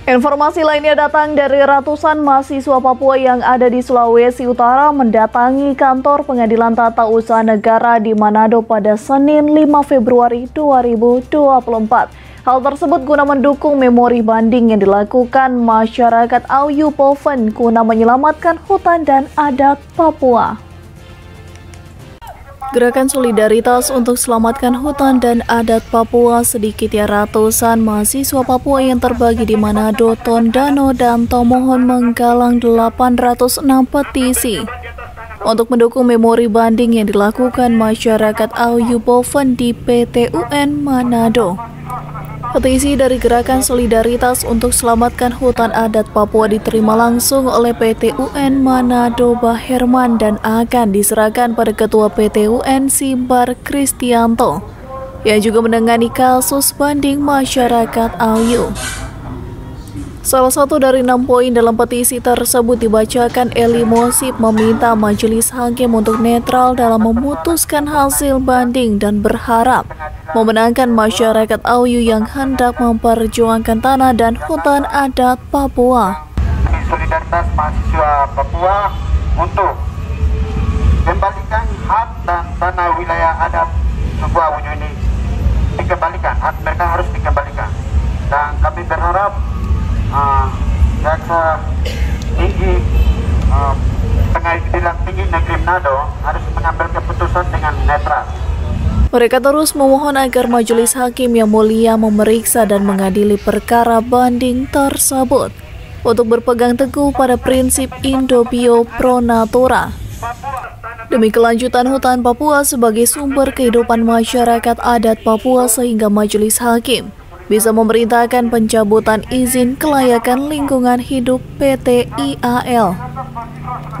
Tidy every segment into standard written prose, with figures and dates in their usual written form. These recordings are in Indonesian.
Informasi lainnya datang dari ratusan mahasiswa Papua yang ada di Sulawesi Utara mendatangi kantor Pengadilan Tata Usaha Negara di Manado pada Senin 5 Februari 2024. Hal tersebut guna mendukung memori banding yang dilakukan masyarakat Auyu Poven guna menyelamatkan hutan dan adat Papua. Gerakan solidaritas untuk selamatkan hutan dan adat Papua, sedikitnya ratusan mahasiswa Papua yang terbagi di Manado, Tondano, dan Tomohon menggalang 806 petisi untuk mendukung memori banding yang dilakukan masyarakat Auyu Poven di PT UN Manado. Petisi dari Gerakan Solidaritas untuk Selamatkan Hutan Adat Papua diterima langsung oleh PT UN Manado Baherman dan akan diserahkan pada Ketua PT UN Simbar Kristianto yang juga menangani kasus banding masyarakat Auyu. Salah satu dari 6 poin dalam petisi tersebut dibacakan Eli Mosip meminta majelis hakim untuk netral dalam memutuskan hasil banding dan berharap memenangkan masyarakat Auyu yang hendak memperjuangkan tanah dan hutan adat Papua. Solidaritas mahasiswa Papua untuk kembalikan hak dan tanah wilayah adat suku Auyu ini dikembalikan, hak mereka harus dikembalikan, dan kami berharap Jaksa Tinggi Pengadilan Tinggi Negeri Manado harus mengambil keputusan dengan netral. Mereka terus memohon agar majelis hakim yang mulia memeriksa dan mengadili perkara banding tersebut untuk berpegang teguh pada prinsip Indo-Bio Pro Natura demi kelanjutan hutan Papua sebagai sumber kehidupan masyarakat adat Papua, sehingga majelis hakim bisa memerintahkan pencabutan izin kelayakan lingkungan hidup PT IAL.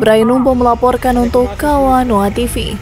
Brian Numbo melaporkan untuk Kawanoa TV.